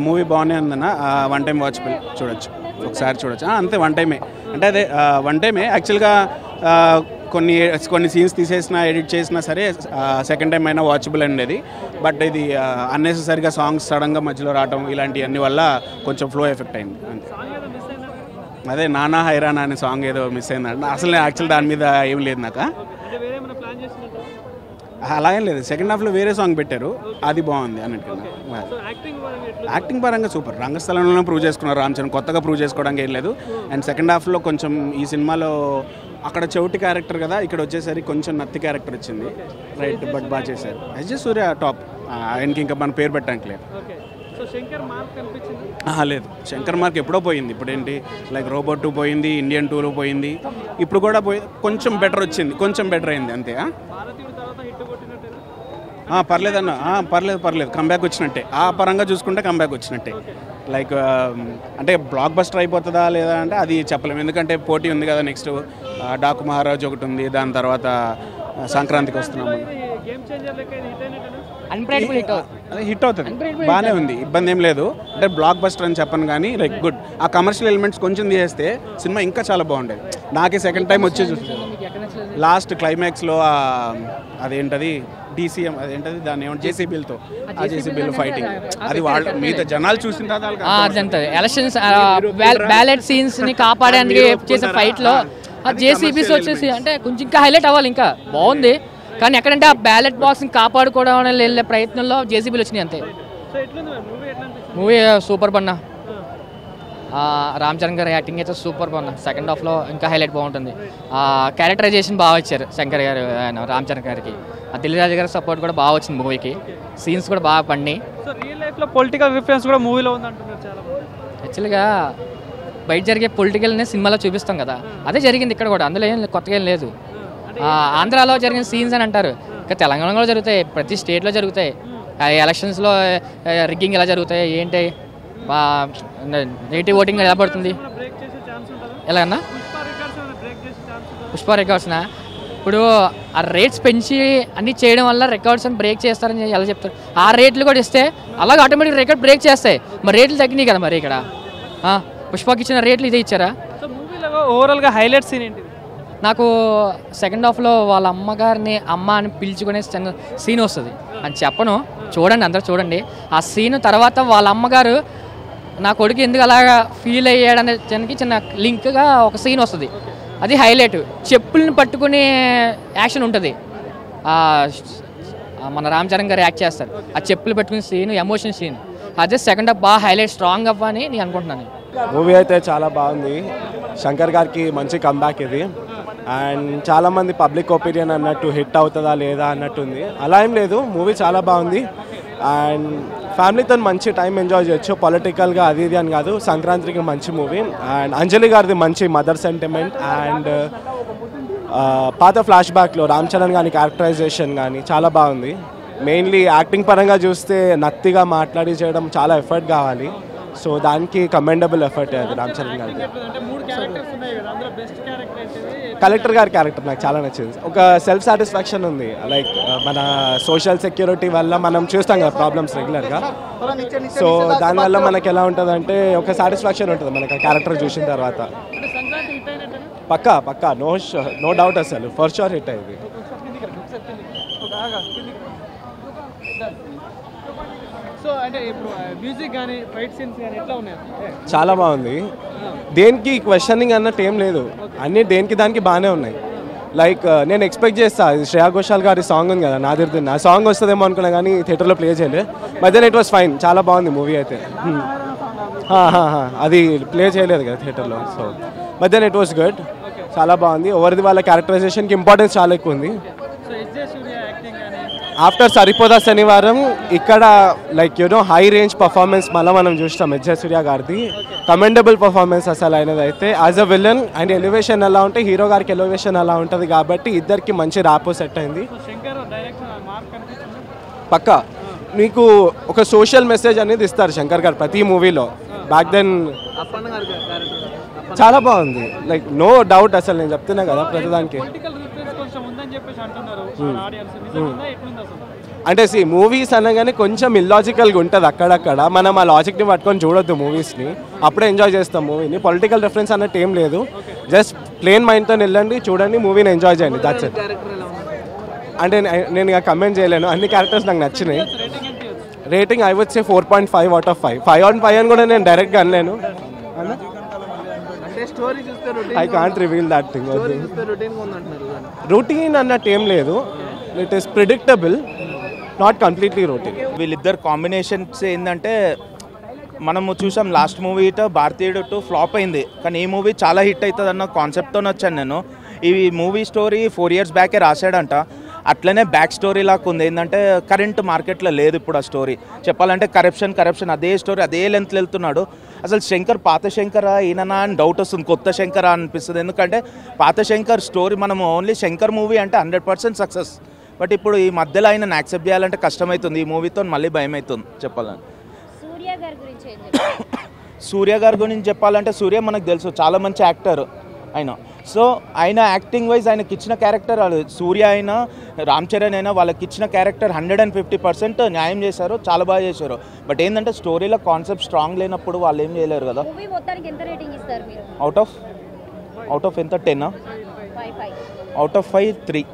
Movie బాగానే ఉందన్న, one time watchable, చూడొచ్చు, ఒకసారి చూడొచ్చు, అంతే, వన్ టైమే. అంటే అదే వన్ టైమే. యాక్చువల్గా కొన్ని సీన్స్ తీసేసినా ఎడిట్ చేసినా సరే సెకండ్ టైం అయినా వాచబుల్ అనేది. బట్ ఇది అన్నెసెసరీగా సాంగ్స్ సడన్గా మధ్యలో రావడం ఇలాంటివన్నీ వల్ల కొంచెం ఫ్లో ఎఫెక్ట్ అయింది అంతే. అదే నానా హైరానా అనే సాంగ్ ఏదో మిస్ అయిందంట. అసలు యాక్చువల్ దాని మీద ఏం లేదు నాకు, అలాగేం లేదు. సెకండ్ హాఫ్లో వేరే సాంగ్ పెట్టారు, అది బాగుంది అన్నట్టుగా. యాక్టింగ్ పరంగా సూపర్, రంగస్థలంలో ప్రూవ్ చేసుకున్నారు రామ్ చరణ్, కొత్తగా ప్రూవ్ చేసుకోవడానికి ఏం లేదు. అండ్ సెకండ్ హాఫ్లో కొంచెం ఈ సినిమాలో అక్కడ చెవిటి క్యారెక్టర్ కదా, ఇక్కడ వచ్చేసరికి కొంచెం నత్తి క్యారెక్టర్ వచ్చింది, రైట్, బట్ బాగా చేశారు. ఎస్జే సూర్య టాప్, ఆయనకి ఇంకా మన పేరు పెట్టడానికి లేదు. లేదు, శంకర్ మార్క్ ఎప్పుడో పోయింది. ఇప్పుడు ఏంటి, లైక్ రోబోట్ 2 పోయింది, ఇండియన్ 2లో పోయింది, ఇప్పుడు కూడా కొంచెం బెటర్ వచ్చింది, కొంచెం బెటర్ అయింది అంతే. పర్లేదన్న, పర్లేదు, కంబ్యాక్ వచ్చినట్టే. ఆ పరంగా చూసుకుంటే కంబ్యాక్ వచ్చినట్టే. లైక్ అంటే బ్లాక్ బస్టర్ అయిపోతుందా లేదా అంటే అది చెప్పలేము, ఎందుకంటే పోటీ ఉంది కదా. నెక్స్ట్ డాకు మహారాజ్ ఒకటి ఉంది, దాని తర్వాత సంక్రాంతికి వస్తున్నాము. అదే హిట్ అవుతుంది, బాగానే ఉంది, ఇబ్బంది ఏం లేదు. అంటే బ్లాక్ బస్టర్ అని చెప్పను కానీ లైక్ గుడ్. ఆ కమర్షియల్ ఎలిమెంట్స్ కొంచెం తీసేస్తే సినిమా ఇంకా చాలా బాగుండేది. నాకే సెకండ్ టైం వచ్చి లాస్ట్ క్లైమాక్స్లో అదేంటది డీసీఎం, అదేంటది దాన్ని ఏమంటే జేసీబీలతో, ఆ జేసీబీలో ఫైటింగ్, అది వాళ్ళ మిగతా జనాలు చూసిన తర్వాత ఎలక్షన్స్ బ్యాలెట్ సీన్స్ ని కాపాడేందుకు చేసే ఫైట్ లో ఆ జేసీబీస్ వచ్చేసి అంటే కొంచెం ఇంకా హైలైట్ అవ్వాలి, ఇంకా బాగుంది. కానీ ఎక్కడంటే ఆ బ్యాలెట్ బాక్స్ కాపాడుకోవడం వెళ్ళే ప్రయత్నంలో జేసీబీలు వచ్చినాయి అంతే. మూవీ సూపర్ బన్నా, రామ్ చరణ్ గారి యాక్టింగ్ అయితే సూపర్ బన్నా. సెకండ్ హాఫ్లో ఇంకా హైలైట్ బాగుంటుంది. క్యారెక్టరైజేషన్ బాగా ఇచ్చారు శంకర్ గారు, ఆయన రామ్ చరణ్ గారికి. దిల్రాజు గారి సపోర్ట్ కూడా బాగా వచ్చింది మూవీకి, సీన్స్ కూడా బాగా పడినాయి. పొలిటికల్ రిఫరెన్స్ కూడా మూవీలో ఉందంటున్నారు చాలా. యాక్చువల్గా బయట జరిగే పొలిటికల్ని సినిమాలో చూపిస్తాం కదా, అదే జరిగింది ఇక్కడ కూడా, అందులో ఏం కొత్తగా ఏం లేదు. ఆంధ్రాలో జరిగిన సీన్స్ అని అంటారు, ఇంకా తెలంగాణలో జరుగుతాయి, ప్రతి స్టేట్లో జరుగుతాయి. ఎలక్షన్స్లో రిగ్గింగ్ ఎలా జరుగుతాయి, ఏంటి నెగిటివ్ ఓటింగ్ ఎలా పడుతుంది, ఎలాగన్నా పుష్ప రికార్డ్స్నా. ఇప్పుడు ఆ రేట్స్ పెంచి అన్నీ చేయడం వల్ల రికార్డ్స్ అని బ్రేక్ చేస్తారని ఎలా చెప్తారు. ఆ రేట్లు కూడా ఇస్తే అలాగే ఆటోమేటిక్ రికార్డ్ బ్రేక్ చేస్తాయి. మరి రేట్లు తగ్గినాయి కదా, మరి ఇక్కడ పుష్పకి ఇచ్చిన రేట్లు ఇదే ఇచ్చారా? ఓవరాల్గా హైలైట్ సీన్ ఏంటి? నాకు సెకండ్ హాఫ్లో వాళ్ళ అమ్మగారిని అమ్మ అని పిలుచుకునే సీన్ వస్తుంది అని చెప్పను, చూడండి, అందరూ చూడండి. ఆ సీన్ తర్వాత వాళ్ళ అమ్మగారు నా కొడుకు ఎందుకు అలాగా ఫీల్ అయ్యాడనే దానికి చిన్న లింక్గా ఒక సీన్ వస్తుంది, అది హైలైట్. చెప్పుల్ని పట్టుకునే యాక్షన్ ఉంటుంది, మన రామ్ చరణ్ గారు యాక్ట్ చేస్తారు. ఆ చెప్పులు పట్టుకునే సీన్ ఎమోషన్ సీన్, అదే సెకండ్ హాఫ్ బాగా హైలైట్, స్ట్రాంగ్ అవ్వని నేను అనుకుంటున్నాను. మూవీ అయితే చాలా బాగుంది, శంకర్ గారికి మంచి కంబ్యాక్ ఇది. అండ్ చాలామంది పబ్లిక్ ఒపీనియన్ అన్నట్టు హిట్ అవుతుందా లేదా అన్నట్టుంది, అలా ఏం లేదు. మూవీ చాలా బాగుంది అండ్ ఫ్యామిలీతో మంచి టైం ఎంజాయ్ చేయొచ్చు. పొలిటికల్గా అది ఇది అని కాదు, సంక్రాంతికి మంచి మూవీ. అండ్ అంజలి గారిది మంచి మదర్ సెంటిమెంట్ అండ్ పాత ఫ్లాష్ బ్యాక్లో రామ్ చరణ్ కానీ క్యారెక్టరైజేషన్ కానీ చాలా బాగుంది. మెయిన్లీ యాక్టింగ్ పరంగా చూస్తే నత్తిగా మాట్లాడి చేయడం చాలా ఎఫర్ట్ కావాలి, సో దానికి కమెండబుల్ ఎఫర్ట్ అది రామ్ చరణ్ గారికి. కలెక్టర్ గారి క్యారెక్టర్ నాకు చాలా నచ్చింది. ఒక సెల్ఫ్ సాటిస్ఫాక్షన్ ఉంది, లైక్ మన సోషల్ సెక్యూరిటీ వల్ల మనం చూస్తాం కదా ప్రాబ్లమ్స్ రెగ్యులర్గా, సో దానివల్ల మనకి ఎలా ఉంటుంది అంటే ఒక సాటిస్ఫాక్షన్ ఉంటుంది మనకి ఆ క్యారెక్టర్ చూసిన తర్వాత. పక్కా నో డౌట్, అసలు ఫర్ షూర్ హిట్ అయింది. చాలా బాగుంది, దేనికి క్వశ్చనింగ్ అన్నట్టు ఏం లేదు, అన్నీ దేనికి దానికి బాగానే ఉన్నాయి. లైక్ నేను ఎక్స్పెక్ట్ చేస్తా, శ్రేయా ఘోషాల్ గారి సాంగ్ ఉంది కదా నాదిర్దిన్, ఆ సాంగ్ వస్తుందేమో అనుకున్నా కానీ థియేటర్లో ప్లే చేయలేదు. But then it was fine, చాలా బాగుంది మూవీ అయితే. అది ప్లే చేయలేదు కదా థియేటర్లో, so but then it was good, చాలా బాగుంది. ఎవరిది వాళ్ళ క్యారెక్టరైజేషన్కి ఇంపార్టెన్స్ చాలా ఎక్కువ ఉంది. ఆఫ్టర్ సరిపోదా శనివారం ఇక్కడ లైక్ హై రేంజ్ పర్ఫార్మెన్స్ మళ్ళీ మనం చూస్తాం ఎస్జే సూర్య గారిది, కమెండబుల్ పర్ఫార్మెన్స్ అసలు అయినది అయితే. As a villain and elevation ఎలా ఉంటే హీరో గారికి ఎలివేషన్ అలా ఉంటుంది కాబట్టి ఇద్దరికి మంచి ర్యాపో సెట్ అయింది. పక్కా మీకు ఒక సోషల్ మెసేజ్ అనేది ఇస్తారు శంకర్ గారు ప్రతి మూవీలో. బ్యాక్ దెన్ చాలా బాగుంది, లైక్ నో డౌట్, అసలు నేను చెప్తున్నా కదా ప్రతిదానికి. అంటే మూవీస్ అనగానే కొంచెం ఇల్లాజికల్గా ఉంటుంది అక్కడక్కడ. మనం ఆ లాజిక్ని పట్టుకొని చూడొద్దు మూవీస్ని, అప్పుడే ఎంజాయ్ చేస్తాం మూవీని. పొలిటికల్ రిఫరెన్స్ అన్నట్టు ఏం లేదు, జస్ట్ ప్లేన్ మైండ్తో వెళ్ళండి, చూడండి, మూవీని ఎంజాయ్ చేయండి, దట్స్ ఇట్. అంటే నేను ఇక కమెంట్ చేయలేను, అన్ని క్యారెక్టర్స్ నాకు నచ్చినాయి. Rating I would say 4.5 out of 5. 5 on 5 అని కూడా నేను డైరెక్ట్గా అనలేను. I can't reveal that thing. Routine అన్నట్టు ఏం లేదు, it is predictable, not completely routine. వీళ్ళిద్దరు కాంబినేషన్స్ ఏంటంటే మనము చూసాం లాస్ట్ మూవీ భారతీయుడు 2 ఫ్లాప్ అయింది, కానీ ఈ మూవీ చాలా హిట్ అవుతుంది అన్న కాన్సెప్ట్తో వచ్చాను నేను. ఈ మూవీ స్టోరీ 4 years బ్యాకే రాశాడంట, అట్లనే బ్యాక్ స్టోరీ లాగా ఉంది. ఏంటంటే కరెంట్ మార్కెట్లో లేదు ఇప్పుడు ఆ స్టోరీ. చెప్పాలంటే కరప్షన్ అదే స్టోరీ అదే లెంత్లో వెళ్తున్నాడు. అసలు శంకర్ పాత శంకరా ఈయననా అని డౌట్ వస్తుంది, కొత్త శంకరా అనిపిస్తుంది. ఎందుకంటే పాత శంకర్ స్టోరీ మనం ఓన్లీ శంకర్ మూవీ అంటే 100% సక్సెస్. బట్ ఇప్పుడు ఈ మధ్యలో ఆయన యాక్సెప్ట్ చేయాలంటే కష్టమవుతుంది. ఈ మూవీతో మళ్ళీ భయం అవుతుంది చెప్పాలని. సూర్య గారి గురించి చెప్పాలంటే సూర్య మనకు తెలుసు చాలా మంచి యాక్టర్ ఆయన. సో ఆయన యాక్టింగ్ వైజ్ ఆయనకి ఇచ్చిన క్యారెక్టర్, సూర్య అయినా రామ్ చరణ్ అయినా వాళ్ళకి ఇచ్చిన క్యారెక్టర్ 150% న్యాయం చేశారు, చాలా బాగా చేశారు. బట్ ఏంటంటే స్టోరీలో కాన్సెప్ట్ స్ట్రాంగ్ లేనప్పుడు వాళ్ళు ఏం చేయలేరు కదా. అవుట్ ఆఫ్ ఎంత 10 out of 5 3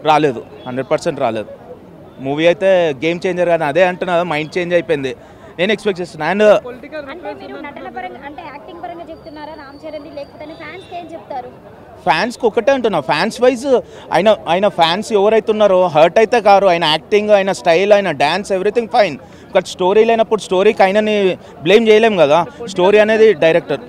రాలేదు, 100% రాలేదు. మూవీ అయితే గేమ్ చేంజర్, కానీ అదే అంటున్నా మైండ్ చేంజ్ అయిపోయింది. నేను ఎక్స్పెక్ట్ చేస్తున్నాను. అండ్ ఫ్యాన్స్కి ఒకటే అంటున్నా, ఫ్యాన్స్ వైజ్ ఆయన ఫ్యాన్స్ ఎవరైతే ఉన్నారో హర్ట్ అయితే కారు. ఆయన యాక్టింగ్, ఆయన స్టైల్, ఆయన dance everything fine. But story లేనప్పుడు స్టోరీకి ఆయనని బ్లేమ్ చేయలేం కదా, స్టోరీ అనేది డైరెక్టర్.